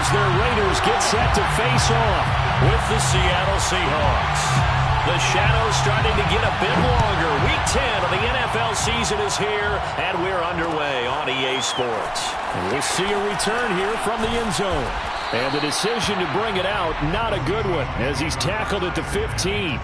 as their Raiders get set to face off with the Seattle Seahawks. The shadows starting to get a bit longer. Week 10 of the NFL season is here, and we're underway on EA Sports. And we'll see a return here from the end zone. And the decision to bring it out, not a good one, as he's tackled at the 15.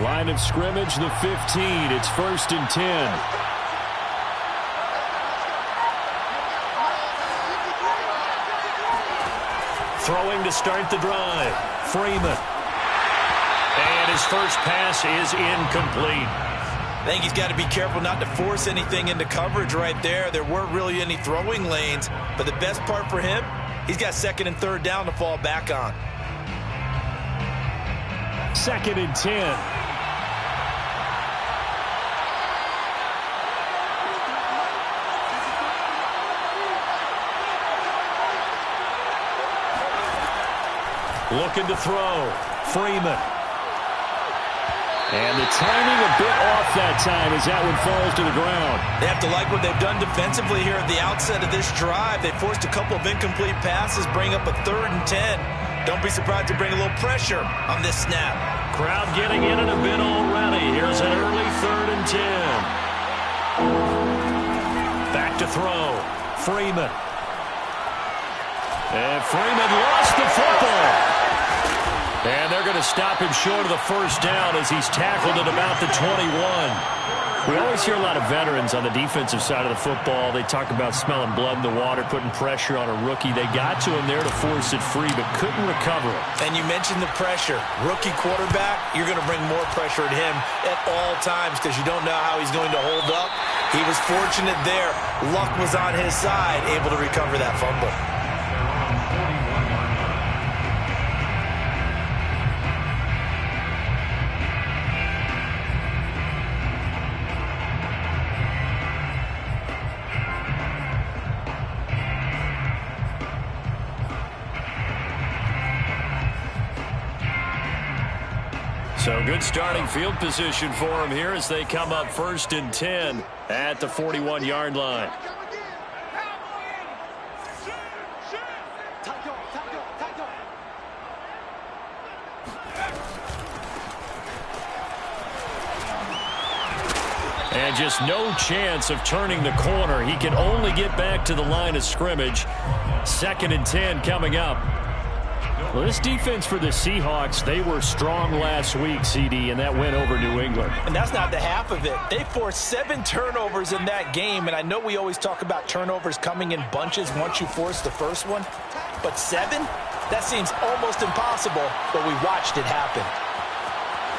Line of scrimmage, the 15. It's 1st and 10. Throwing to start the drive. Freeman. And his first pass is incomplete. I think he's got to be careful not to force anything into coverage right there. There weren't really any throwing lanes, but the best part for him, he's got 2nd and 3rd down to fall back on. 2nd and 10. Looking to throw. Freeman. And the timing a bit off that time as that one falls to the ground. They have to like what they've done defensively here at the outset of this drive. They forced a couple of incomplete passes, bring up a 3rd and 10. Don't be surprised to bring a little pressure on this snap. Crowd getting in it a bit already. Here's an early 3rd and 10. Back to throw. Freeman. And Freeman lost the football. And they're going to stop him short of the first down as he's tackled at about the 21. We always hear a lot of veterans on the defensive side of the football. They talk about smelling blood in the water, putting pressure on a rookie. They got to him there to force it free, but couldn't recover it. And you mentioned the pressure. Rookie quarterback, you're going to bring more pressure at him at all times because you don't know how he's going to hold up. He was fortunate there. Luck was on his side, able to recover that fumble. So good starting field position for him here as they come up 1st and 10 at the 41-yard line. And just no chance of turning the corner. He can only get back to the line of scrimmage. 2nd and 10 coming up. Well, this defense for the Seahawks, they were strong last week, CD, and that went over New England. And that's not the half of it. They forced 7 turnovers in that game, and I know we always talk about turnovers coming in bunches once you force the first one, but 7? That seems almost impossible, but we watched it happen.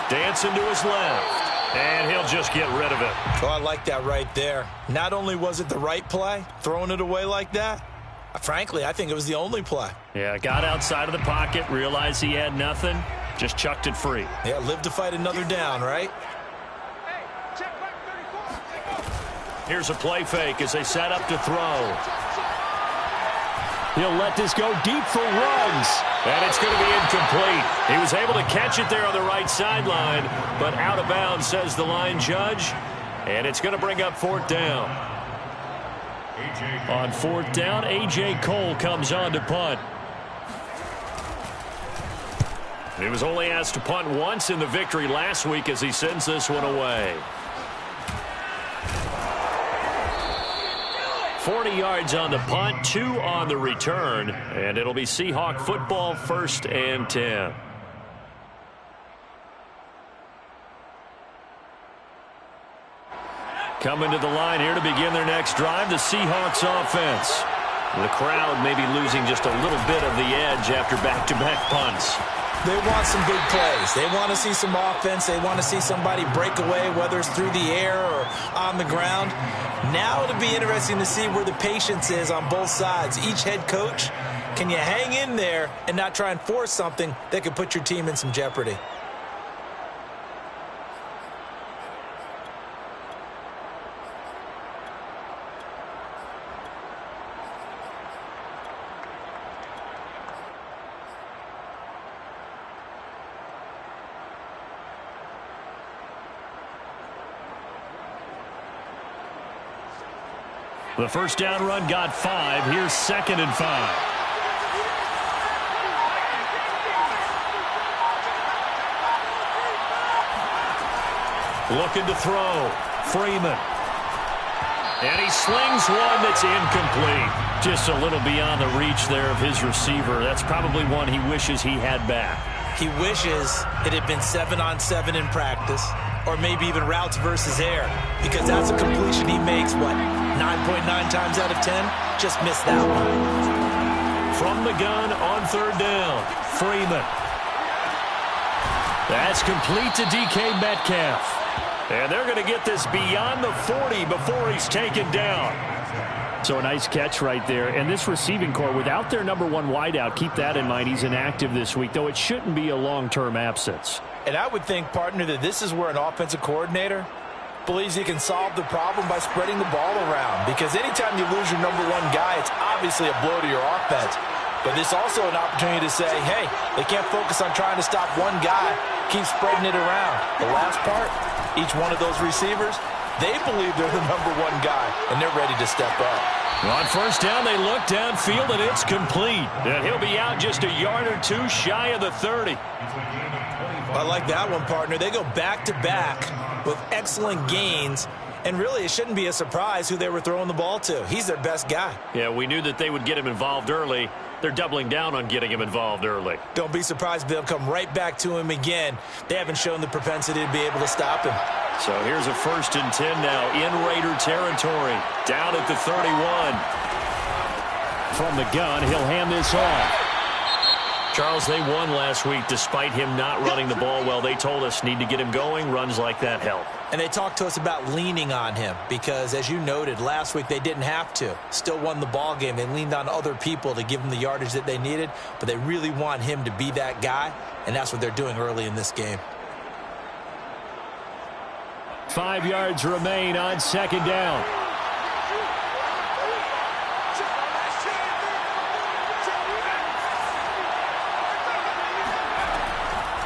Dancing to his left, and he'll just get rid of it. Oh, I like that right there. Not only was it the right play, throwing it away like that, frankly, I think it was the only play. Yeah, got outside of the pocket, realized he had nothing, just chucked it free. Yeah, live to fight another down, right? Here's a play fake as they set up to throw. He'll let this go deep for runs. And it's going to be incomplete. He was able to catch it there on the right sideline, but out of bounds, says the line judge. And it's going to bring up 4th down. On 4th down, A.J. Cole comes on to punt. He was only asked to punt once in the victory last week as he sends this one away. 40 yards on the punt, 2 on the return, and it'll be Seahawk football 1st and 10. Coming to the line here to begin their next drive, the Seahawks offense. The crowd may be losing just a little bit of the edge after back-to-back punts. They want some big plays. They want to see some offense. They want to see somebody break away, whether it's through the air or on the ground. Now it'll be interesting to see where the patience is on both sides. Each head coach, can you hang in there and not try and force something that could put your team in some jeopardy? The first down run got 5. Here's 2nd and 5. Looking to throw. Freeman. And he slings one that's incomplete. Just a little beyond the reach there of his receiver. That's probably one he wishes he had back. He wishes it had been 7-on-7 in practice, or maybe even routes versus air, because that's a completion he makes, 9.9 times out of 10? Just missed that one. From the gun on 3rd down, Freeman. That's complete to DK Metcalf. And they're going to get this beyond the 40 before he's taken down. So a nice catch right there. And this receiving core, without their number 1 wideout, keep that in mind. He's inactive this week, though it shouldn't be a long-term absence. And I would think, partner, that this is where an offensive coordinator believes he can solve the problem by spreading the ball around. Because anytime you lose your number 1 guy, it's obviously a blow to your offense. But this is also an opportunity to say, hey, they can't focus on trying to stop one guy. Keep spreading it around. The last part, each one of those receivers, they believe they're the number 1 guy, and they're ready to step up. On 1st down, they look downfield, and it's complete. And he'll be out just a yard or 2 shy of the 30. I like that one, partner. They go back-to-back with excellent gains. And really, it shouldn't be a surprise who they were throwing the ball to. He's their best guy. Yeah, we knew that they would get him involved early. They're doubling down on getting him involved early. Don't be surprised if they'll come right back to him again. They haven't shown the propensity to be able to stop him. So here's a 1st and 10 now in Raider territory. Down at the 31. From the gun, he'll hand this off. Charles, they won last week despite him not running the ball well. They told us need to get him going. Runs like that help. And they talked to us about leaning on him because, as you noted, last week they didn't have to. Still won the ball game. They leaned on other people to give them the yardage that they needed, but they really want him to be that guy, and that's what they're doing early in this game. 5 yards remain on 2nd down.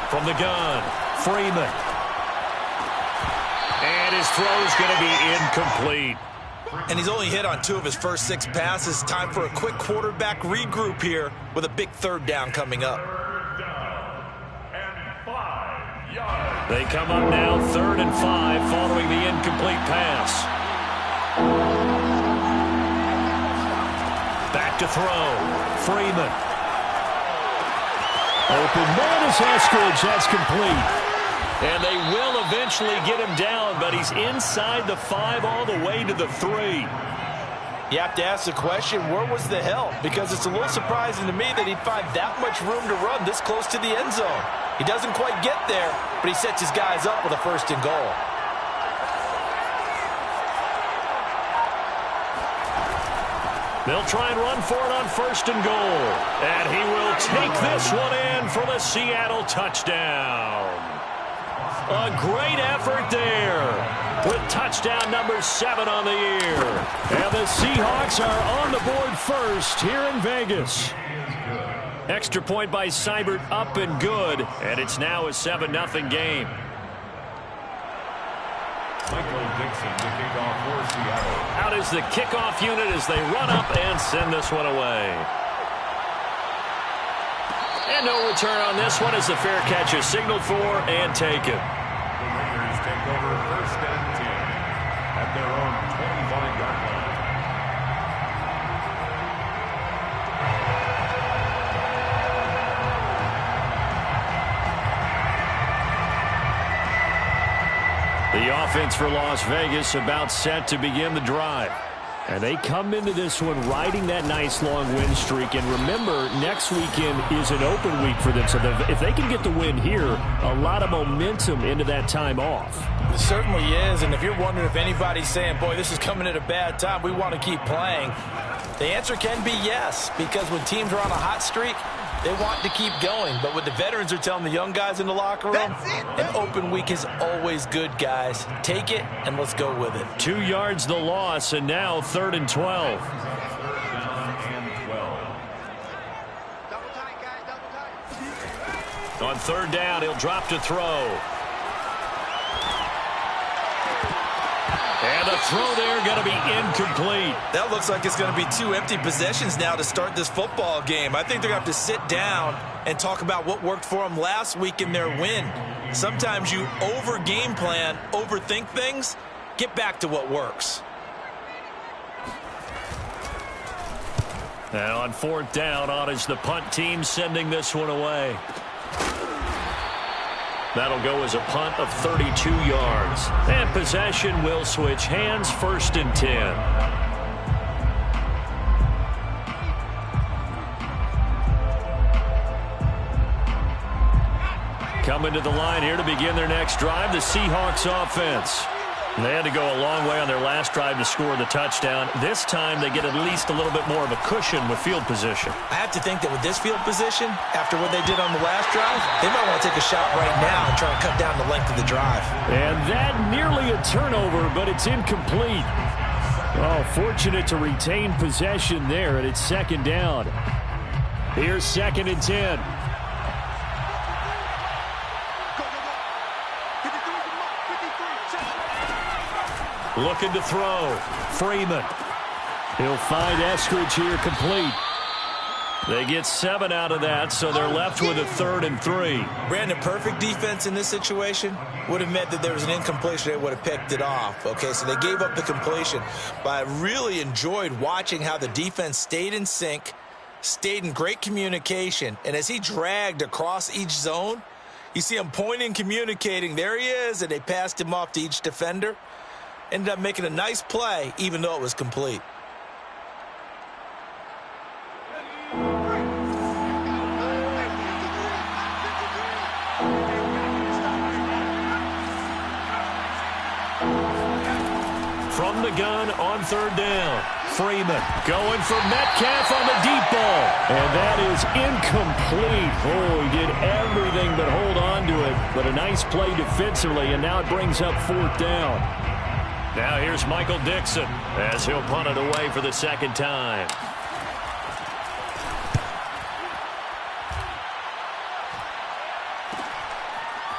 From the gun, Freeman. And his throw's going to be incomplete. And he's only hit on 2 of his first 6 passes. Time for a quick quarterback regroup here with a big 3rd down coming up. They come up now 3rd and 5 following the incomplete pass. Back to throw. Freeman. Open man is Eskridge. That's complete. And they will eventually get him down, but he's inside the 5 all the way to the 3. You have to ask the question, where was the help? Because it's a little surprising to me that he'd find that much room to run this close to the end zone. He doesn't quite get there, but he sets his guys up with a 1st and goal. They'll try and run for it on 1st and goal. And he will take this one in for the Seattle touchdown. A great effort there with touchdown number 7 on the year. And the Seahawks are on the board first here in Vegas. Extra point by Seibert up and good. And it's now a 7-0 game. Michael Dixon to kick off for Seattle. Out is the kickoff unit as they run up and send this one away. And no return on this one as the fair catch is signaled for and taken. The Raiders take over 1st and 10 at their own 25-yard line. The offense for Las Vegas about set to begin the drive. And they come into this one riding that nice long win streak. And remember, next weekend is an open week for them. So if they can get the win here, a lot of momentum into that time off. It certainly is. And if you're wondering if anybody's saying, boy, this is coming at a bad time, we want to keep playing, the answer can be yes. Because when teams are on a hot streak, they want to keep going. But what the veterans are telling the young guys in the locker room, an open week is always good, guys. Take it, and let's go with it. 2 yards the loss, and now 3rd and 12. On 3rd down, he'll drop to throw. And the throw there going to be incomplete. That looks like it's going to be 2 empty possessions now to start this football game. I think they're going to have to sit down and talk about what worked for them last week in their win. Sometimes you over-game plan, overthink things. Get back to what works. And on 4th down, on is the punt team sending this one away. That'll go as a punt of 32 yards. And possession will switch hands, 1st and 10. Coming to the line here to begin their next drive, the Seahawks offense. They had to go a long way on their last drive to score the touchdown. This time they get at least a little bit more of a cushion with field position. I have to think that with this field position, after what they did on the last drive, they might want to take a shot right now and try to cut down the length of the drive. And that nearly a turnover, but it's incomplete. Oh, fortunate to retain possession there, and it's 2nd down. Here's 2nd and 10. Looking to throw. Freeman. He'll find Eskridge here complete. They get 7 out of that, so they're left with a 3rd and 3. Brandon, perfect defense in this situation would have meant that there was an incompletion. They would have picked it off. Okay, so they gave up the completion. But I really enjoyed watching how the defense stayed in sync, stayed in great communication. And as he dragged across each zone, you see him pointing, communicating. There he is, and they passed him off to each defender. Ended up making a nice play, even though it was complete. From the gun on 3rd down. Freeman going for Metcalf on the deep ball. And that is incomplete. Oh, he did everything but hold on to it. But a nice play defensively, and now it brings up 4th down. Now here's Michael Dixon as he'll punt it away for the 2nd time.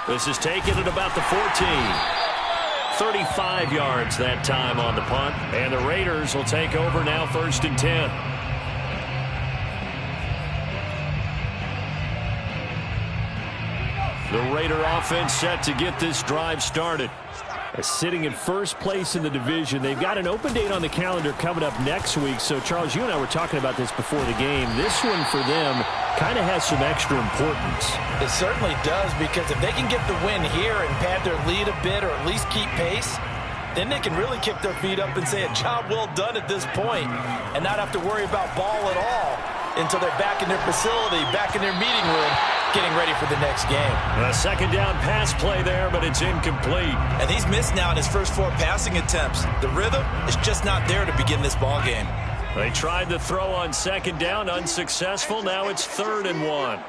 This is taken at about the 14. 35 yards that time on the punt. And the Raiders will take over now, 1st and 10. The Raider offense set to get this drive started. Sitting in 1st place in the division. They've got an open date on the calendar coming up next week. So, Charles, you and I were talking about this before the game. This one for them kind of has some extra importance. It certainly does, because if they can get the win here and pad their lead a bit or at least keep pace, then they can really kick their feet up and say a job well done at this point and not have to worry about ball at all until they're back in their facility, back in their meeting room, getting ready for the next game. A 2nd down pass play there, but it's incomplete. And he's missed now in his first 4 passing attempts. The rhythm is just not there to begin this ball game. They tried the throw on 2nd down, unsuccessful. Now it's 3rd and 1.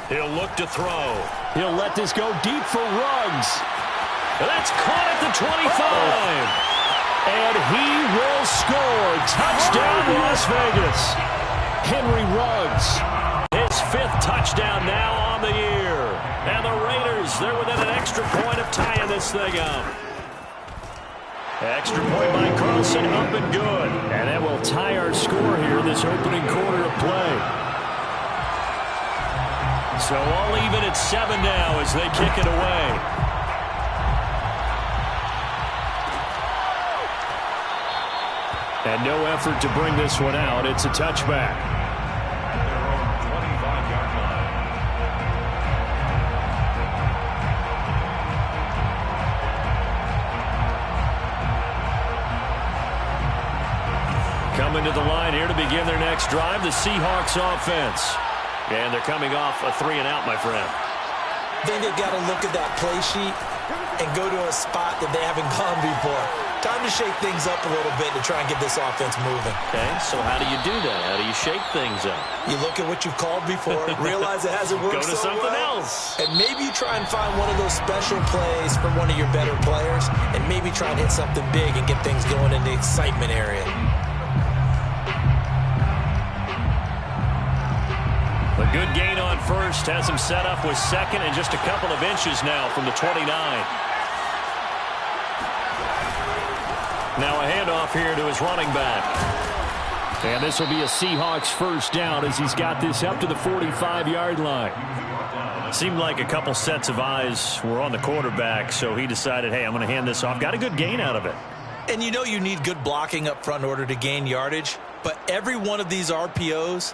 He'll look to throw. He'll let this go deep for Ruggs. That's caught at the 25. And he will score. Touchdown, Las Vegas. Henry Ruggs. His 5th touchdown now on the year. And the Raiders, they're within an extra point of tying this thing up. Extra point by Carlson, up and good. And that will tie our score here this opening quarter of play. So all even at 7 now as they kick it away. And no effort to bring this one out. It's a touchback. coming to the line here to begin their next drive, the Seahawks offense. And they're coming off a 3-and-out, my friend. I think they've got to look at that play sheet and go to a spot that they haven't gone before. Time to shake things up a little bit to try and get this offense moving. Okay, so how do you do that? How do you shake things up? You look at what you've called before, realize it hasn't worked Go to so something well, else. and maybe you try and find one of those special plays from one of your better players, and maybe try and hit something big and get things going in the excitement area. A good gain on first has him set up with second and just a couple of inches now from the 29. Now a handoff here to his running back. And this will be a Seahawks first down as he's got this up to the 45-yard line. Seemed like a couple sets of eyes were on the quarterback, so he decided, hey, I'm going to hand this off. Got a good gain out of it. And you know you need good blocking up front in order to gain yardage, but every one of these RPOs,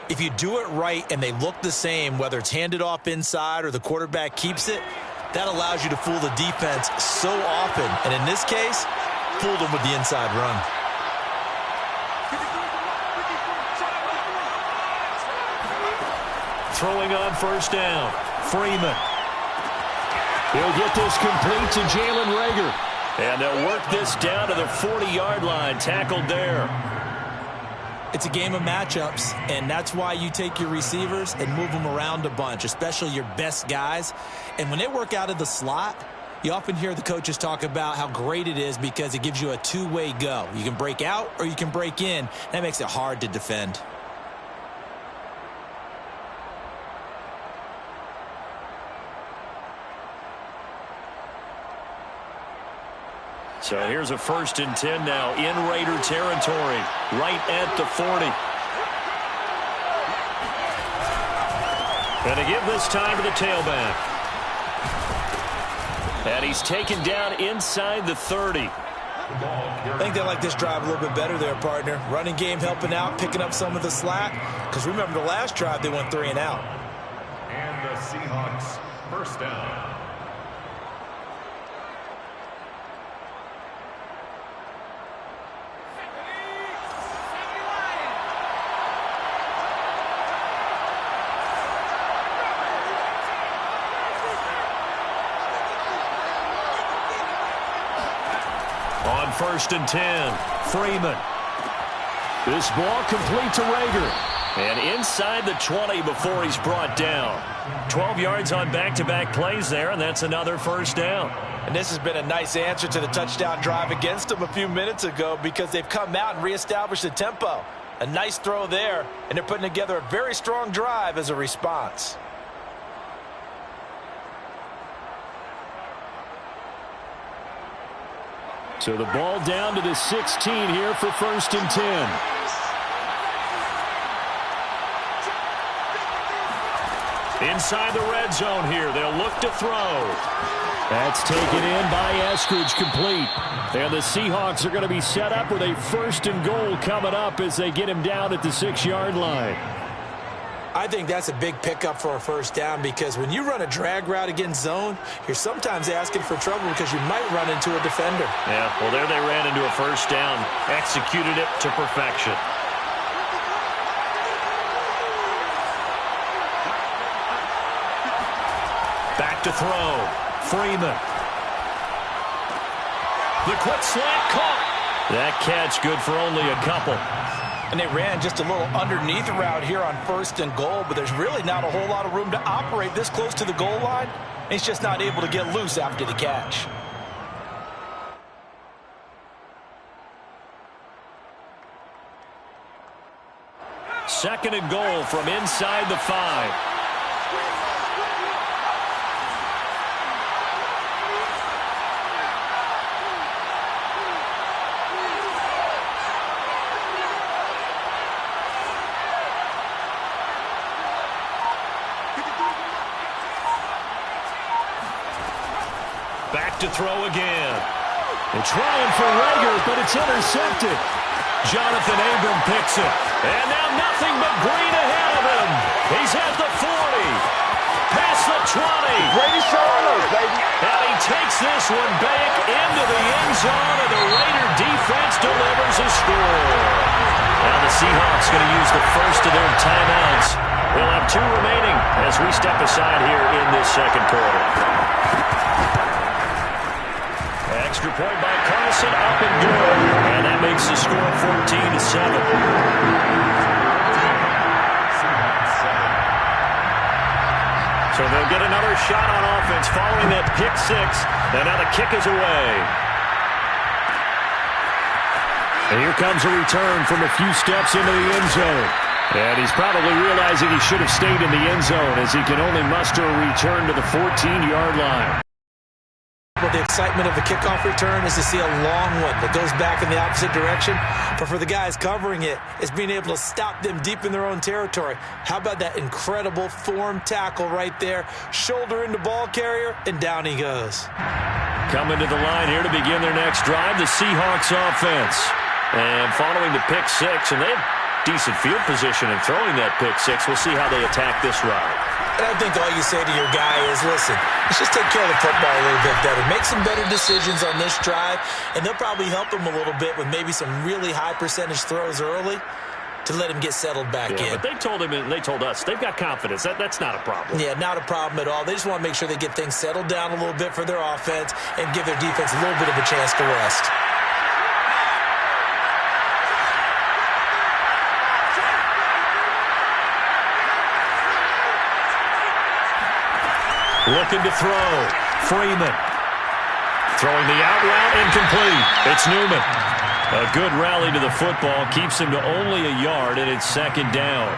if you do it right and they look the same, whether it's handed off inside or the quarterback keeps it, that allows you to fool the defense so often. And in this case, fooled them with the inside run. Throwing on first down, Freeman. He'll get this complete to Jalen Reagor. And they'll work this down to the 40-yard line, tackled there. It's a game of matchups, and that's why you take your receivers and move them around a bunch, especially your best guys. And when they work out of the slot, you often hear the coaches talk about how great it is because it gives you a two-way go. You can break out or you can break in. That makes it hard to defend. So here's a 1st and 10 now in Raider territory, right at the 40. And to give this time to the tailback. And he's taken down inside the 30. I think they like this drive a little bit better there, partner. Running game helping out, picking up some of the slack. Because remember the last drive, they went 3-and-out. And the Seahawks first down. On 1st and 10, Freeman. This ball complete to Reagor. And inside the 20 before he's brought down. 12 yards on back-to-back plays there, and that's another first down. And this has been a nice answer to the touchdown drive against them a few minutes ago because they've come out and reestablished the tempo. A nice throw there, and they're putting together a very strong drive as a response. So the ball down to the 16 here for 1st and 10. Inside the red zone here, they'll look to throw. That's taken in by Eskridge, complete. And the Seahawks are going to be set up with a 1st and goal coming up as they get him down at the 6-yard line. I think that's a big pickup for a first down because when you run a drag route against zone, you're sometimes asking for trouble because you might run into a defender. Yeah, well, there they ran into a first down, executed it to perfection. Back to throw, Freeman. The quick slant caught. That catch good for only a couple. And they ran just a little underneath route here on 1st and goal, but there's really not a whole lot of room to operate this close to the goal line. He's just not able to get loose after the catch. Second and goal from inside the 5. Back to throw again. They're trying for Reagor, but it's intercepted. Jonathan Abram picks it. And now nothing but green ahead of him. He's at the 40. Past the 20. Brady showing us, baby. And he takes this one back into the end zone, and the Raider defense delivers a score. Seahawks going to use the first of their timeouts. They'll have 2 remaining as we step aside here in this second quarter. Extra point by Carlson, up and good. And that makes the score 14-7. So they'll get another shot on offense following that pick 6. And now the kick is away. And here comes a return from a few steps into the end zone. And he's probably realizing he should have stayed in the end zone as he can only muster a return to the 14-yard line. Well, the excitement of the kickoff return is to see a long one that goes back in the opposite direction. But for the guys covering it, it's being able to stop them deep in their own territory. How about that incredible form tackle right there? Shoulder into ball carrier, and down he goes. Coming to the line here to begin their next drive, the Seahawks offense. And following the pick 6, and they have decent field position in throwing that pick 6. We'll see how they attack this ride. And I think all you say to your guy is, listen, let's just take care of the football a little bit better. Make some better decisions on this drive, and they'll probably help him a little bit with maybe some really high percentage throws early to let him get settled back in. But they told him and they told us they've got confidence. That's not a problem. Yeah, not a problem at all. They just want to make sure they get things settled down a little bit for their offense and give their defense a little bit of a chance to rest. Looking to throw. Freeman. Throwing the out route, incomplete. It's Newman. A good rally to the football. Keeps him to only a yard, and it's second down.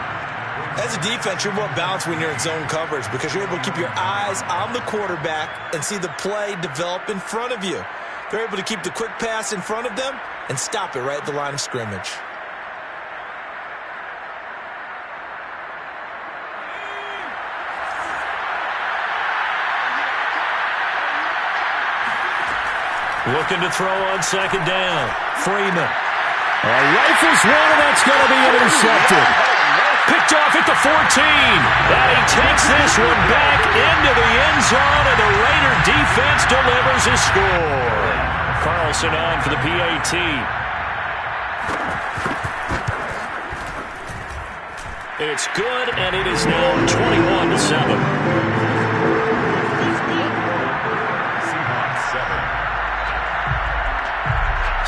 As a defense, you're more balanced when you're in zone coverage because you're able to keep your eyes on the quarterback and see the play develop in front of you. They're able to keep the quick pass in front of them and stop it right at the line of scrimmage. Looking to throw on second down. Freeman. Rifles one, and that's going to be intercepted. Picked off at the 14. And he takes this one back into the end zone, and the Raider defense delivers a score. Carlson on for the PAT. It's good, and it is now 21-7.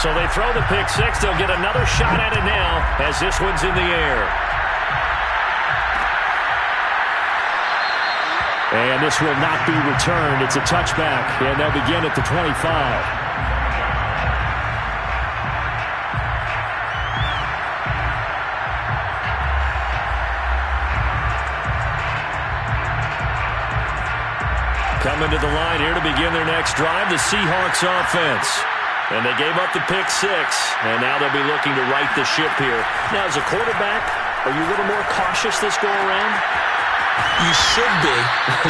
So they throw the pick 6. They'll get another shot at it now as this one's in the air. And this will not be returned. It's a touchback, and they'll begin at the 25. Coming to the line here to begin their next drive, the Seahawks offense. And they gave up the pick 6, and now they'll be looking to right the ship here. Now, as a quarterback, are you a little more cautious this go-around? You should be,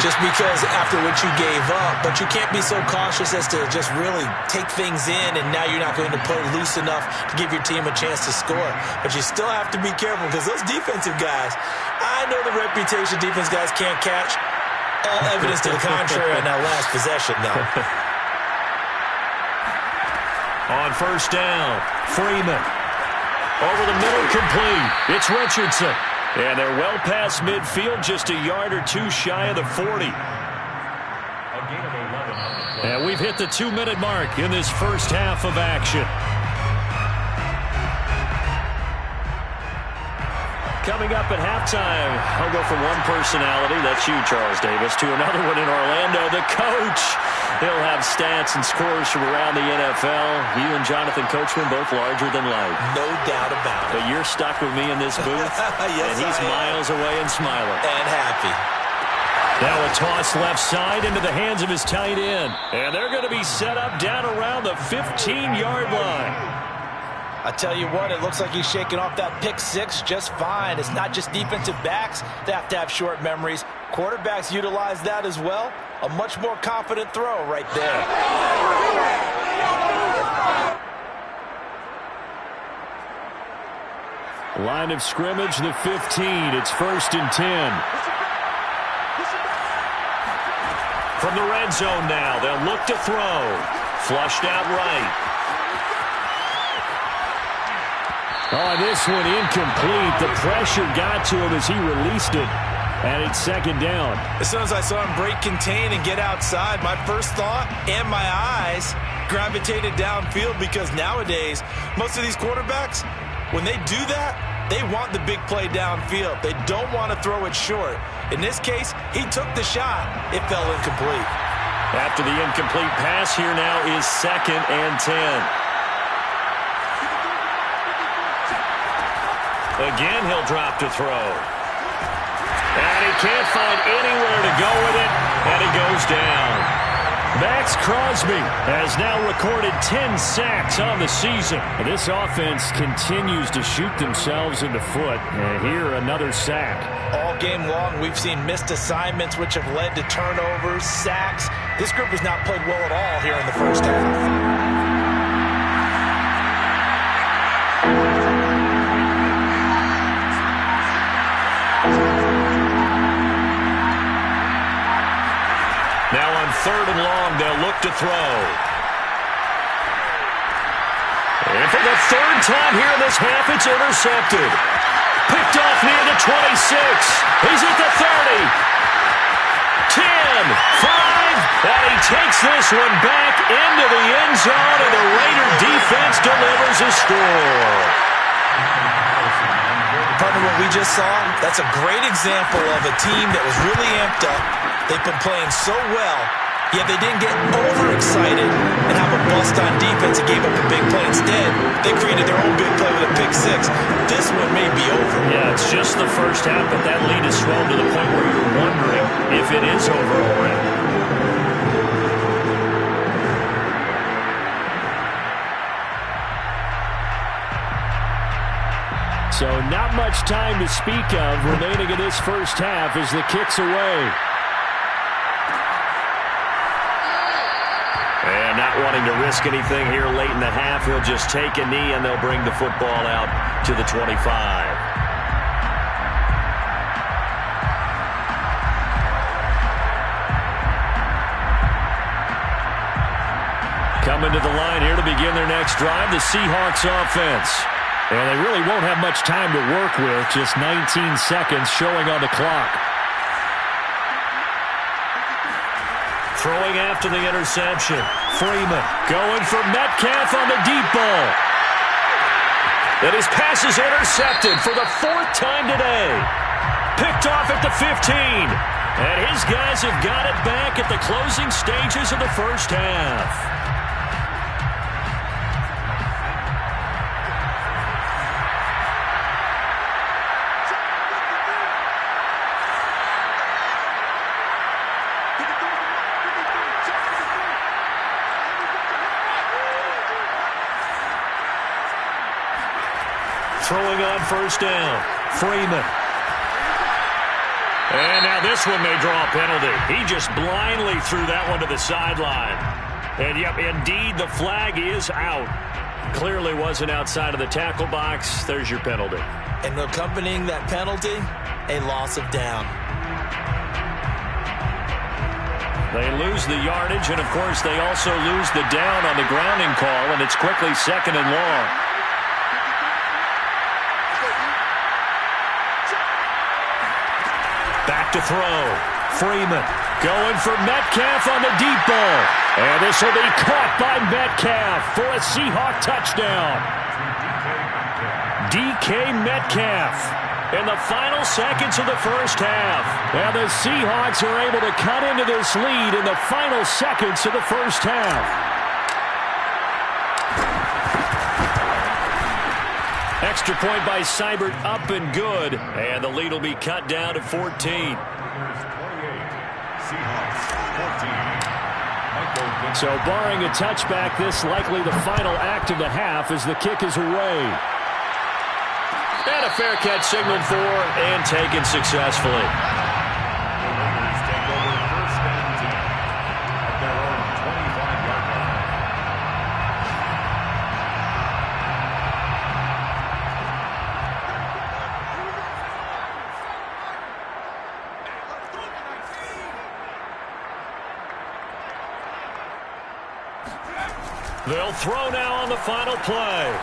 just because after what you gave up. But you can't be so cautious as to just really take things in, and now you're not going to play loose enough to give your team a chance to score. But you still have to be careful because those defensive guys, I know the reputation defense guys can't catch. All evidence to the contrary on that last possession, though. On first down, Freeman. Over the middle, complete. It's Richardson. And they're well past midfield, just a yard or 2 shy of the 40. And we've hit the 2-minute mark in this first half of action. Coming up at halftime, I'll go from one personality, that's you, Charles Davis, to another one in Orlando, the coach. He'll have stats and scores from around the NFL. You and Jonathan Coachman both larger than life. No doubt about it. But you're stuck with me in this booth, yes, and he's miles away and smiling. And happy. Now a toss left side into the hands of his tight end. And they're going to be set up down around the 15-yard line. I tell you what, it looks like he's shaking off that pick 6 just fine. It's not just defensive backs that have to have short memories. Quarterbacks utilize that as well. A much more confident throw right there. Line of scrimmage, the 15. It's 1st and 10. From the red zone now, they'll look to throw. Flushed out right. Oh, this one incomplete. The pressure got to him as he released it. And it's second down. As soon as I saw him break contain and get outside, my first thought and my eyes gravitated downfield, because nowadays, most of these quarterbacks, when they do that, they want the big play downfield. They don't want to throw it short. In this case, he took the shot. It fell incomplete. After the incomplete pass, here now is second and 10. Again, he'll drop to throw. And he can't find anywhere to go with it, and he goes down. Max Crosby has now recorded 10 sacks on the season. This offense continues to shoot themselves in the foot. And here, another sack. All game long, we've seen missed assignments, which have led to turnovers, sacks. This group has not played well at all here in the first half. Now on third and long, they'll look to throw. And for the third time here in this half, it's intercepted. Picked off near the 26. He's at the 30. 10, 5, and he takes this one back into the end zone, and the Raider defense delivers a score. Partner, what we just saw, that's a great example of a team that was really amped up. They've been playing so well, yet they didn't get overexcited and have a bust on defense and gave up a big play. Instead, they created their own big play with a pick six. This one may be over. Yeah, it's just the first half, but that lead has swelled to the point where you're wondering if it is over already. So not much time to speak of remaining in this first half as the kick's away. And not wanting to risk anything here late in the half, he'll just take a knee and they'll bring the football out to the 25. Coming to the line here to begin their next drive, the Seahawks offense. And they really won't have much time to work with, just 19 seconds showing on the clock. Throwing after the interception. Freeman going for Metcalf on the deep ball. And his pass is intercepted for the fourth time today. Picked off at the 15. And his guys have got it back at the closing stages of the first half. Throwing on first down. Freeman. And now this one may draw a penalty. He just blindly threw that one to the sideline. And, yep, indeed, the flag is out. Clearly wasn't outside of the tackle box. There's your penalty. And accompanying that penalty, a loss of down. They lose the yardage, and, of course, they also lose the down on the grounding call, and it's quickly second and long. Back to throw. Freeman going for Metcalf on the deep ball. And this will be caught by Metcalf for a Seahawk touchdown. DK Metcalf in the final seconds of the first half. And the Seahawks are able to cut into this lead in the final seconds of the first half. Extra point by Seibert, up and good. And the lead will be cut down to 14. So barring a touchback, this likely the final act of the half as the kick is away. And a fair catch signaled for and taken successfully. They'll throw now on the final play.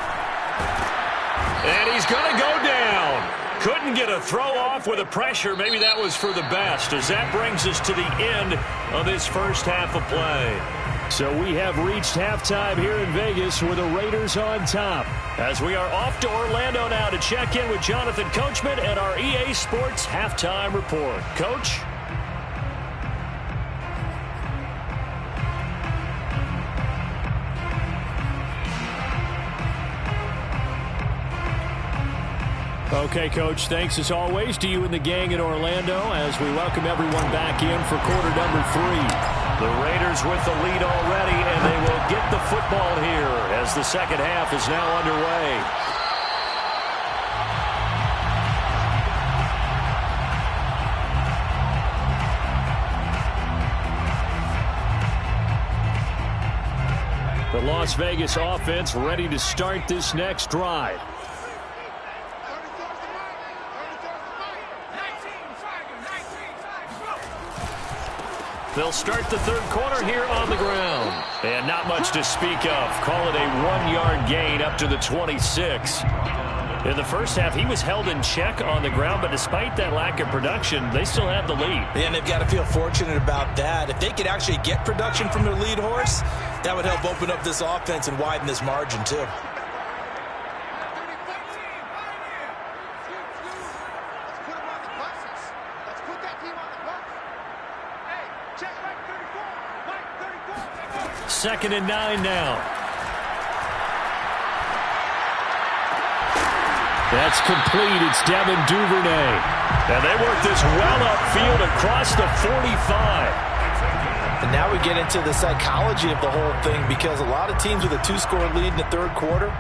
And he's going to go down. Couldn't get a throw off with the pressure. Maybe that was for the best, as that brings us to the end of this first half of play. So we have reached halftime here in Vegas with the Raiders on top, as we are off to Orlando now to check in with Jonathan Coachman and our EA Sports Halftime Report. Coach? Okay, Coach, thanks as always to you and the gang in Orlando as we welcome everyone back in for quarter number 3. The Raiders with the lead already, and they will get the football here as the second half is now underway. The Las Vegas offense ready to start this next drive. They'll start the third quarter here on the ground. And not much to speak of. Call it a 1-yard gain up to the 26. In the first half, he was held in check on the ground, but despite that lack of production, they still have the lead. And they've got to feel fortunate about that. If they could actually get production from their lead horse, that would help open up this offense and widen this margin too. Second and 9 now. That's complete. It's Devin Duvernay. And they work this well upfield across the 45. And now we get into the psychology of the whole thing, because a lot of teams with a 2-score lead in the third quarter,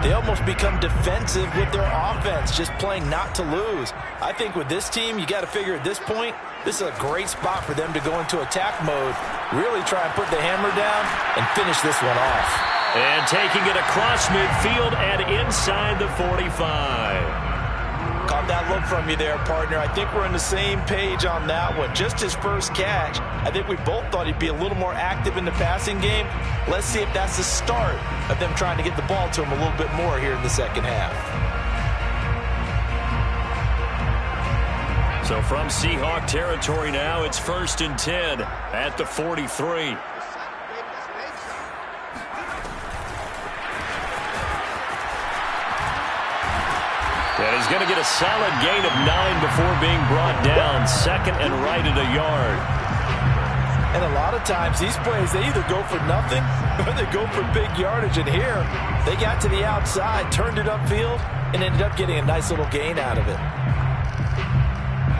they almost become defensive with their offense, just playing not to lose. I think with this team, you got to figure at this point, this is a great spot for them to go into attack mode, really try and put the hammer down and finish this one off. And taking it across midfield and inside the 45. Caught that look from you there, partner. I think we're on the same page on that one. Just his first catch, I think we both thought he'd be a little more active in the passing game. Let's see if that's the start of them trying to get the ball to him a little bit more here in the second half. So from Seahawk territory now, it's 1st and 10 at the 43. And he's going to get a solid gain of 9 before being brought down. Second and right at a yard. And a lot of times these plays, they either go for nothing or they go for big yardage. And here, they got to the outside, turned it upfield, and ended up getting a nice little gain out of it.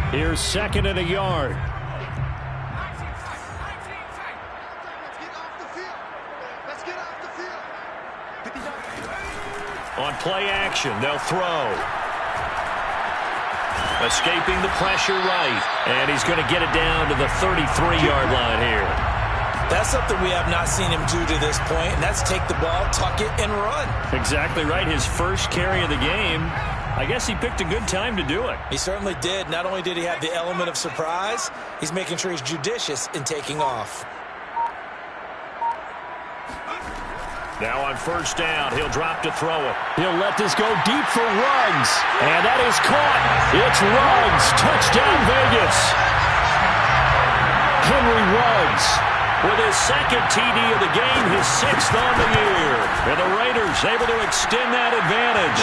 Here's second and a yard. On play action, they'll throw. Escaping the pressure right. And he's going to get it down to the 33-yard line here. That's something we have not seen him do to this point, and that's take the ball, tuck it, and run. Exactly right. His first carry of the game. I guess he picked a good time to do it. He certainly did. Not only did he have the element of surprise, he's making sure he's judicious in taking off. Now on first down, he'll drop to throw it. He'll let this go deep for Ruggs. And that is caught. It's Ruggs. Touchdown, Vegas. Henry Ruggs with his second TD of the game, his 6th on the year. And the Raiders able to extend that advantage.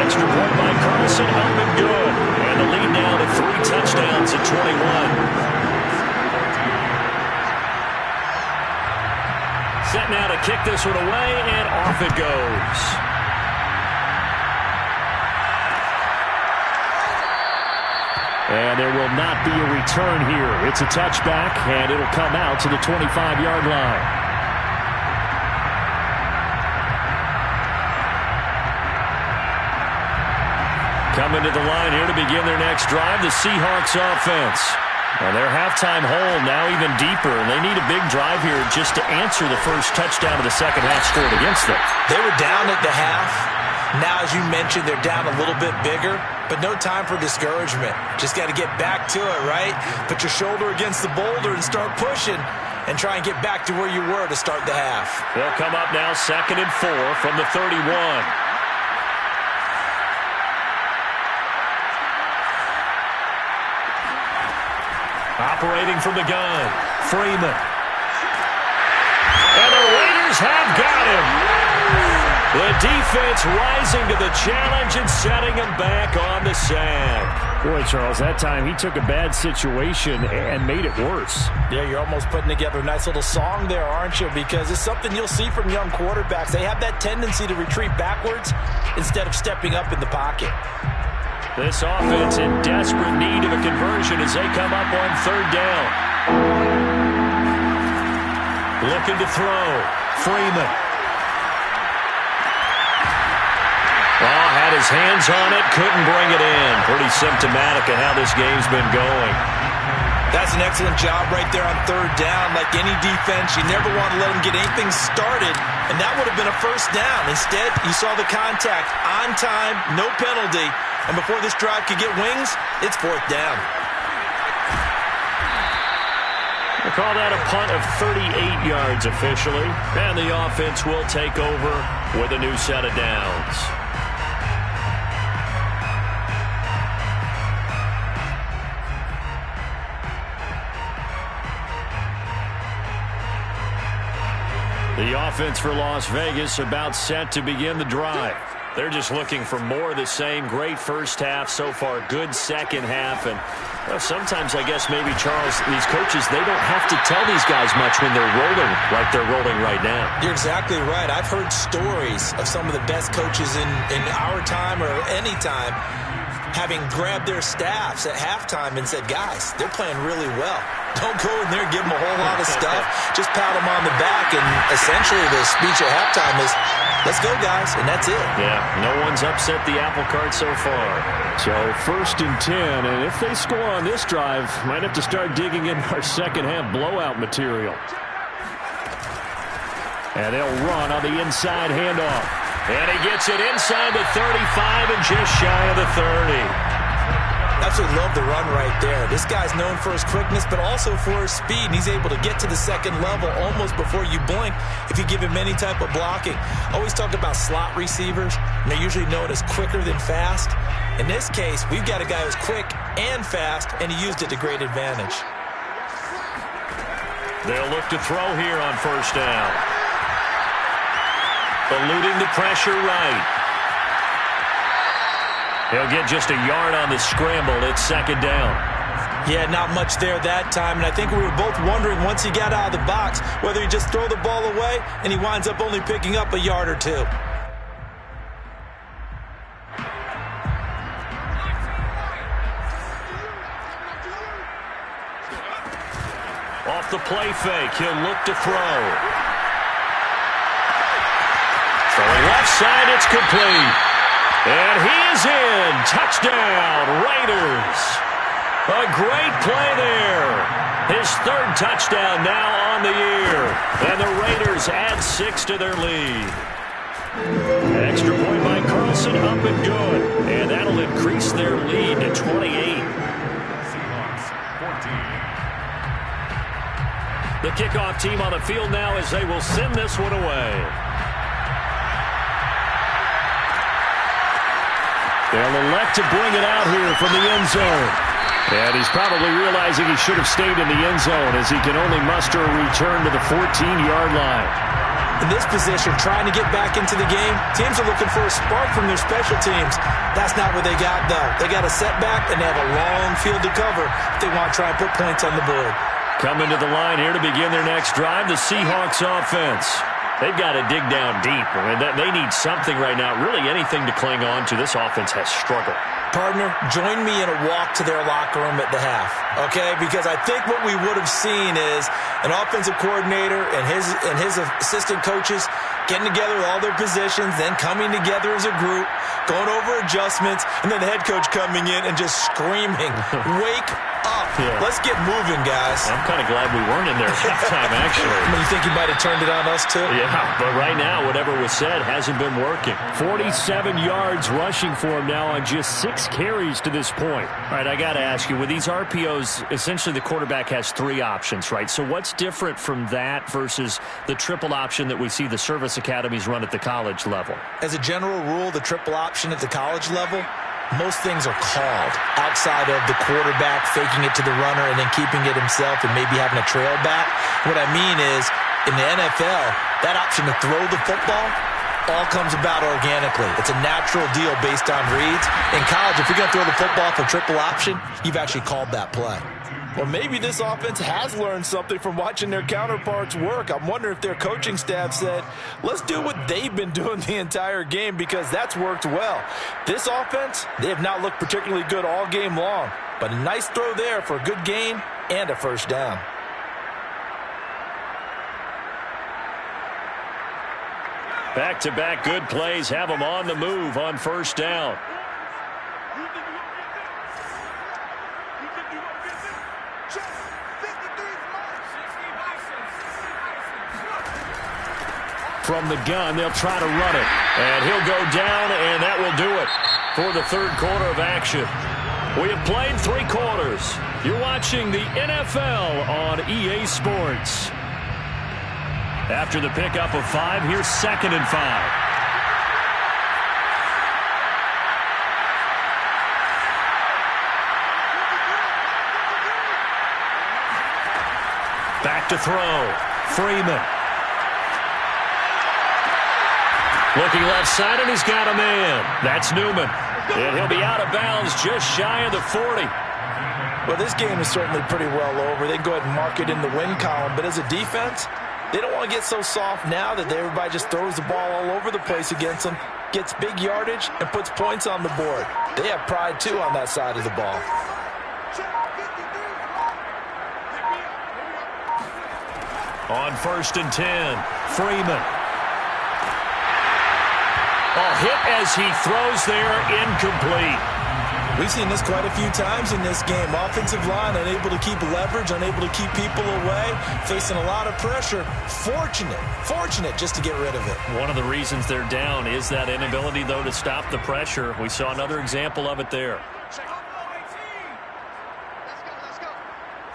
Extra point by Carlson, up and good. And the lead now to 3 touchdowns at 21. Set now to kick this one away, and off it goes. And there will not be a return here. It's a touchback, and it'll come out to the 25-yard line. Coming to the line here to begin their next drive, the Seahawks offense. And their halftime hole now even deeper, and they need a big drive here just to answer the first touchdown of the second half scored against them. They were down at the half. Now, as you mentioned, they're down a little bit bigger, but no time for discouragement. Just got to get back to it, right? Put your shoulder against the boulder and start pushing and try and get back to where you were to start the half. They'll come up now 2nd and 4 from the 31. Operating from the gun, Freeman. And the Raiders have got him. The defense rising to the challenge and setting him back on the sack. Boy, Charles, that time he took a bad situation and made it worse. Yeah, you're almost putting together a nice little song there, aren't you? Because it's something you'll see from young quarterbacks. They have that tendency to retreat backwards instead of stepping up in the pocket. This offense in desperate need of a conversion as they come up on third down. Looking to throw. Freeman. Oh, had his hands on it, couldn't bring it in. Pretty symptomatic of how this game's been going. That's an excellent job right there on third down. Like any defense, you never want to let them get anything started, and that would have been a first down. Instead, you saw the contact on time, no penalty, and before this drive could get wings, it's fourth down. We'll call that a punt of 38 yards officially, and the offense will take over with a new set of downs. The offense for Las Vegas about set to begin the drive. They're just looking for more of the same. Great first half so far. Good second half. And well, sometimes I guess maybe, Charles, these coaches, they don't have to tell these guys much when they're rolling like they're rolling right now. You're exactly right. I've heard stories of some of the best coaches in our time or any time having grabbed their staffs at halftime and said, guys, they're playing really well. Don't go in there and give them a whole lot of stuff. Just pat them on the back. And essentially the speech at halftime is, let's go, guys, and that's it. Yeah, no one's upset the apple cart so far. So 1st and 10, and if they score on this drive, might have to start digging in our second half blowout material. And they'll run on the inside handoff. And he gets it inside the 35 and just shy of the 30. Absolutely love the run right there. This guy's known for his quickness, but also for his speed. And he's able to get to the second level almost before you blink if you give him any type of blocking. Always talk about slot receivers, and they're usually known as quicker than fast. In this case, we've got a guy who's quick and fast, and he used it to great advantage. They'll look to throw here on first down. Eluding the pressure right. He'll get just a yard on the scramble. It's second down. Yeah, not much there that time. And I think we were both wondering once he got out of the box whether he just throw the ball away and he winds up only picking up a yard or two. Off the play fake, he'll look to throw. Throwing left side, it's complete. And he is in. Touchdown, Raiders. A great play there. His third touchdown now on the year. And the Raiders add 6 to their lead. An extra point by Carlson, up and good. And that'll increase their lead to 28. The kickoff team on the field now as they will send this one away. They'll elect to bring it out here from the end zone. And he's probably realizing he should have stayed in the end zone as he can only muster a return to the 14-yard line. In this position, trying to get back into the game, teams are looking for a spark from their special teams. That's not what they got, though. They got a setback, and they have a long field to cover if they want to try and put points on the board. Coming to the line here to begin their next drive, the Seahawks offense. They've got to dig down deep. I mean, they need something right now, really anything to cling on to. This offense has struggled. Partner, join me in a walk to their locker room at the half, okay? Because I think what we would have seen is an offensive coordinator and his assistant coaches getting together with all their positions, then coming together as a group, going over adjustments, and then the head coach coming in and just screaming, wake up. Yeah. Let's get moving, guys. I'm kind of glad we weren't in there at halftime, actually. You think you might have turned it on us, too? Yeah, but right now, whatever was said hasn't been working. 47 yards rushing for him now on just 6 carries to this point. All right, I got to ask you, with these RPOs, essentially the quarterback has 3 options, right? So what's different from that versus the triple option that we see the service academies run at the college level? As a general rule, the triple option at the college level most things are called outside of the quarterback faking it to the runner and then keeping it himself and maybe having a trail back. What I mean is, in the NFL, that option to throw the football all comes about organically. It's a natural deal based on reads. In college, if you're going to throw the football for triple option, you've actually called that play. Well, maybe this offense has learned something from watching their counterparts work. I'm wondering if their coaching staff said, let's do what they've been doing the entire game, because that's worked well. This offense, they have not looked particularly good all game long, but a nice throw there for a good gain and a first down. Back-to-back good plays have them on the move on first down. From the gun, they'll try to run it. And he'll go down, and that will do it for the third quarter of action. We have played 3 quarters. You're watching the NFL on EA Sports. After the pickup of 5, here's 2nd and 5. Back to throw. Freeman. Looking left side, and he's got a man. That's Newman. And he'll be out of bounds just shy of the 40. Well, this game is certainly pretty well over. They can go ahead and mark it in the win column. But as a defense, they don't want to get so soft now that everybody just throws the ball all over the place against them, gets big yardage, and puts points on the board. They have pride, too, on that side of the ball. On 1st and 10, Freeman. Hit as he throws there, incomplete. We've seen this quite a few times in this game. Offensive line unable to keep leverage, unable to keep people away, facing a lot of pressure. Fortunate just to get rid of it. One of the reasons they're down is that inability, though, to stop the pressure. We saw another example of it there. Let's go.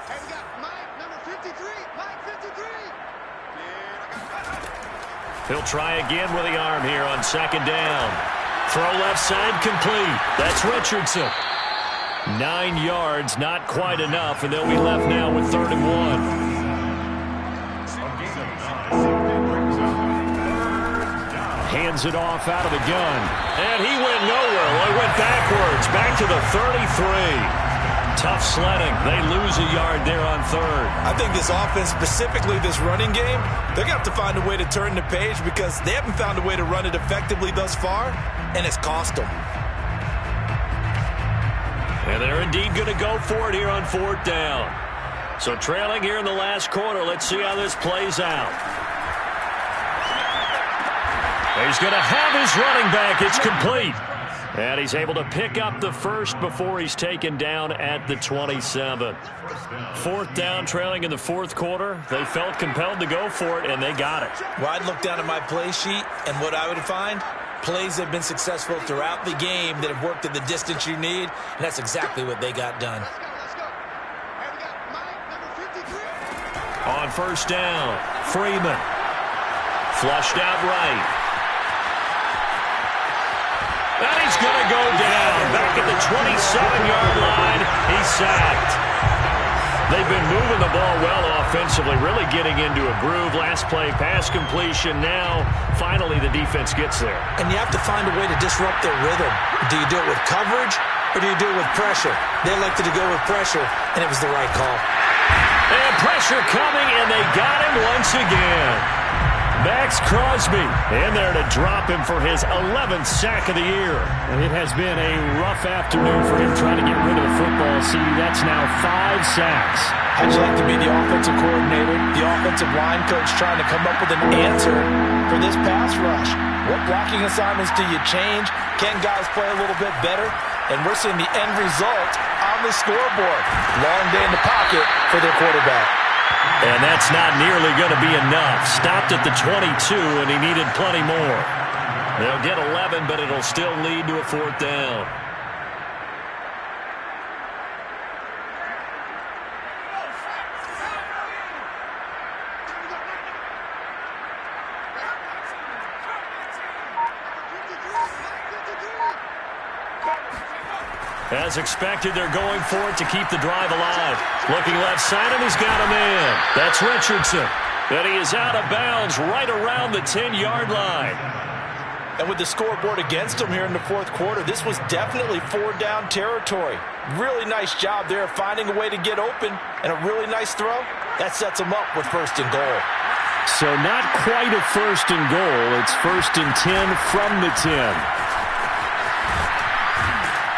Hey, we got Mike, number 53. Mike, 53. He'll try again with the arm here on 2nd down. Throw left side complete. That's Richardson. 9 yards, not quite enough, and they'll be left now with 3rd and 1. Hands it off out of the gun. And he went nowhere. Well, he went backwards. Back to the 33. Tough sledding. They lose a yard there on 3rd. I think this offense, specifically this running game, they're going to have to find a way to turn the page because they haven't found a way to run it effectively thus far, and it's cost them. And they're indeed going to go for it here on 4th down. So trailing here in the last quarter. Let's see how this plays out. He's going to have his running back. It's complete. And he's able to pick up the first before he's taken down at the 27. 4th down, trailing in the 4th quarter. They felt compelled to go for it, and they got it. Well, I'd look down at my play sheet, and what I would find, plays have been successful throughout the game that have worked at the distance you need, and that's exactly what they got done. Let's go. Hey, we got Mike, number 53. On 1st down, Freeman. Flushed out right. And he's going to go down. Back at the 27-yard line. He's sacked. They've been moving the ball well offensively, really getting into a groove. Last play, pass completion. Now, finally, the defense gets there. And you have to find a way to disrupt their rhythm. Do you do it with coverage, or do you do it with pressure? They elected to go with pressure, and it was the right call. And pressure coming, and they got him once again. Maxx Crosby in there to drop him for his 11th sack of the year. It has been a rough afternoon for him trying to get rid of the football. See, that's now 5 sacks. How'd you like to be the offensive coordinator, the offensive line coach trying to come up with an answer for this pass rush? What blocking assignments do you change? Can guys play a little bit better? And we're seeing the end result on the scoreboard. Long day in the pocket for their quarterback. And that's not nearly going to be enough. Stopped at the 22, and he needed plenty more. They'll get 11, but it'll still lead to a 4th down. As expected, they're going for it to keep the drive alive. Looking left side, and he's got a man. That's Richardson. And he is out of bounds right around the 10-yard line. And with the scoreboard against him here in the fourth quarter, this was definitely four-down territory. Really nice job there finding a way to get open, and a really nice throw. That sets him up with first and goal. So not quite a first and goal. It's first and 10 from the 10.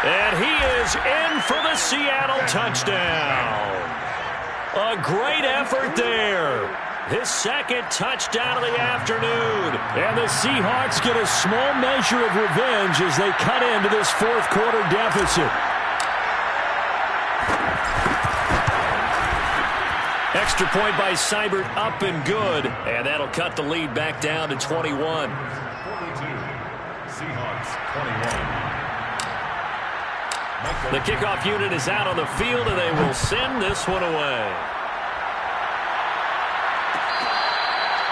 And he is in for the Seattle touchdown. A great effort there. His second touchdown of the afternoon. And the Seahawks get a small measure of revenge as they cut into this fourth quarter deficit. Extra point by Seibert, up and good. And that'll cut the lead back down to 21. 42. Seahawks 21. The kickoff unit is out on the field, and they will send this one away.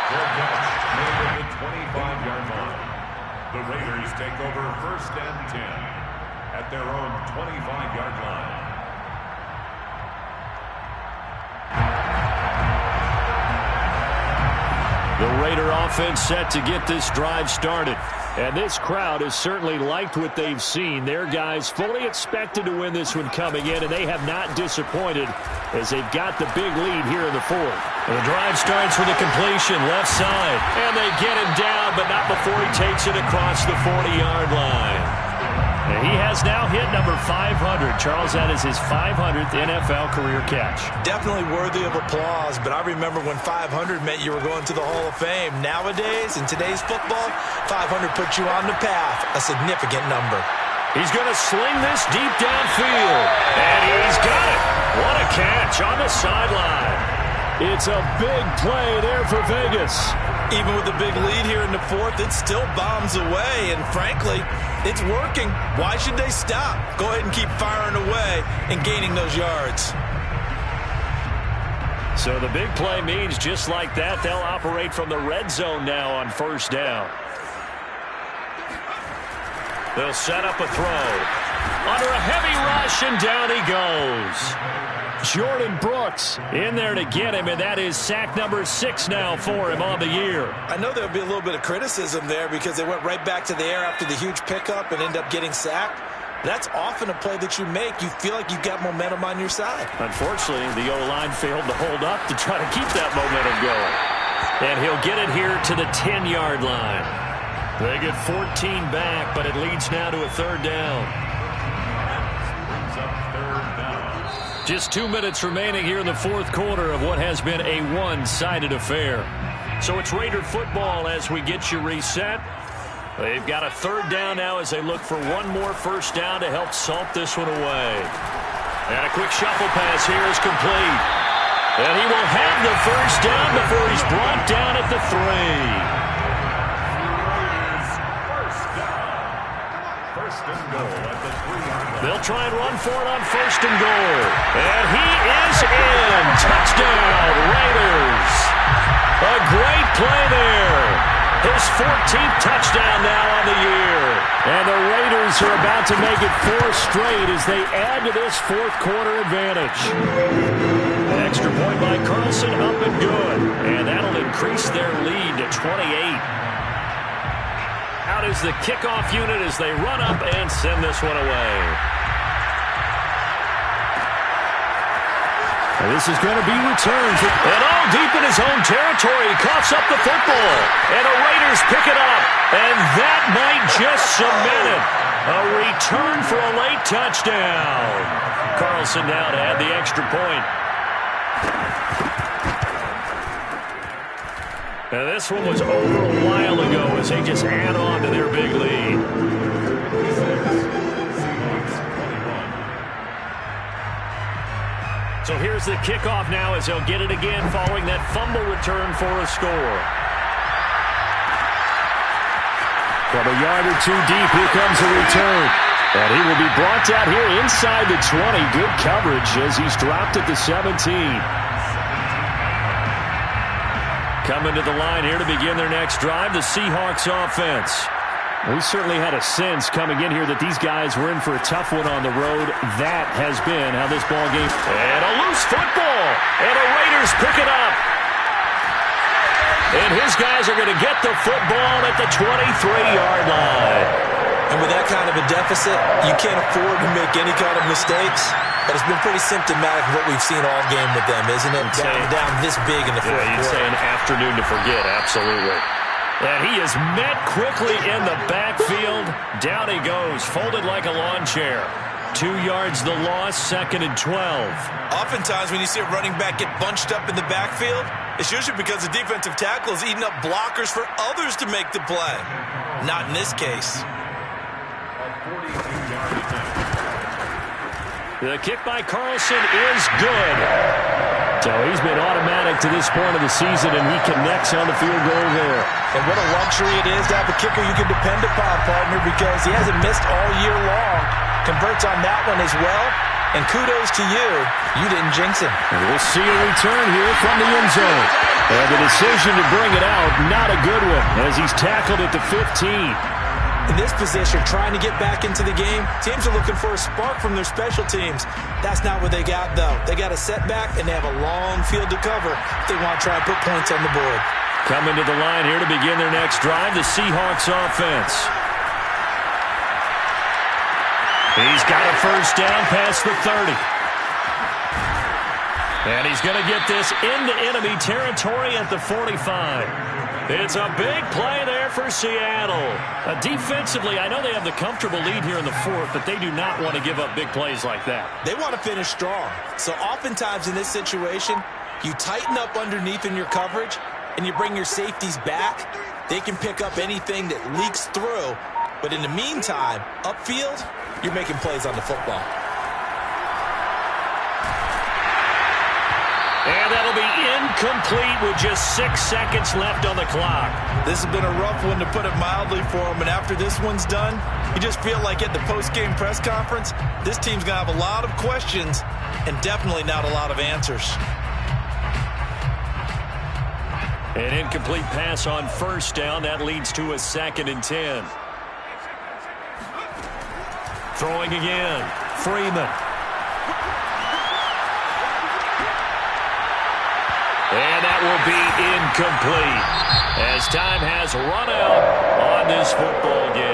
Their catch made at the 25-yard line. The Raiders take over first and 10 at their own 25-yard line. The Raider offense set to get this drive started. And this crowd has certainly liked what they've seen. Their guys fully expected to win this one coming in, and they have not disappointed as they've got the big lead here in the fourth. The drive starts with a completion left side, and they get him down, but not before he takes it across the 40-yard line. And he has now hit number 500. Charles, that is his 500th NFL career catch. Definitely worthy of applause, but I remember when 500 meant you were going to the Hall of Fame. Nowadays, in today's football, 500 puts you on the path, a significant number. He's going to sling this deep downfield, and he's got it. What a catch on the sideline. It's a big play there for Vegas. Even with the big lead here in the fourth, it still bombs away, and frankly, it's working. Why should they stop? Go ahead and keep firing away and gaining those yards. So the big play means just like that, they'll operate from the red zone now on first down. They'll set up a throw. Under a heavy rush, and down he goes. Jordan Brooks in there to get him, and that is sack number 6 now for him on the year. I know there'll be a little bit of criticism there because they went right back to the air after the huge pickup and end up getting sacked. That's often a play that you make. You feel like you've got momentum on your side. Unfortunately, the O-line failed to hold up to try to keep that momentum going. And he'll get it here to the 10-yard line. They get 14 back, but it leads now to a third down. Just 2 minutes remaining here in the fourth quarter of what has been a one-sided affair. So it's Raider football as we get you reset. They've got a third down now as they look for one more first down to help salt this one away. And a quick shuffle pass here is complete. And he will have the first down before he's brought down at the 3. They'll try and run for it on first and goal. And he is in. Touchdown, Raiders. A great play there. His 14th touchdown now on the year. And the Raiders are about to make it 4 straight as they add to this fourth quarter advantage. An extra point by Carlson, up and good. And that'll increase their lead to 28. Out is the kickoff unit as they run up and send this one away. And this is going to be returned. And all deep in his own territory, he coughs up the football. And the Raiders pick it up. And that might just cement it. A return for a late touchdown. Carlson now to add the extra point. Now this one was over a while ago as they just add on to their big lead. So here's the kickoff now as they'll get it again following that fumble return for a score. From a yard or 2 deep, here comes a return. And he will be brought down here inside the 20. Good coverage as he's dropped at the 17. Coming to the line here to begin their next drive, the Seahawks offense. We certainly had a sense coming in here that these guys were in for a tough one on the road. That has been how this ball game. And a loose football. And the Raiders pick it up. And his guys are going to get the football at the 23-yard line. And with that kind of a deficit, you can't afford to make any kind of mistakes. But it's been pretty symptomatic of what we've seen all game with them, isn't it? Down this big in the fourth quarter. You'd say an afternoon to forget, absolutely. And he is met quickly in the backfield. Down he goes, folded like a lawn chair. 2 yards the loss, 2nd and 12. Oftentimes when you see a running back get bunched up in the backfield, it's usually because the defensive tackle is eating up blockers for others to make the play. Not in this case. The kick by Carlson is good. So he's been automatic to this point of the season, and he connects on the field goal there. And what a luxury it is to have a kicker you can depend upon, partner, because he hasn't missed all year long. Converts on that one as well. And kudos to you. You didn't jinx him. And we'll see a return here from the end zone. And the decision to bring it out, not a good one, as he's tackled at the 15. In this position, trying to get back into the game, teams are looking for a spark from their special teams. That's not what they got, though. They got a setback, and they have a long field to cover if they want to try and put points on the board. Coming to the line here to begin their next drive, the Seahawks offense. He's got a first down past the 30. And he's going to get this into enemy territory at the 45. It's a big play there for Seattle. Defensively, I know they have the comfortable lead here in the fourth, but they do not want to give up big plays like that. They want to finish strong. So oftentimes in this situation, you tighten up underneath in your coverage, and you bring your safeties back. They can pick up anything that leaks through. But in the meantime, upfield, you're making plays on the football. And that'll be incomplete with just 6 seconds left on the clock. This has been a rough one, to put it mildly, for him. And after this one's done, you just feel like at the post-game press conference, this team's going to have a lot of questions and definitely not a lot of answers. An incomplete pass on first down. That leads to a 2nd and 10. Throwing again. Freeman. And that will be incomplete as time has run out on this football game.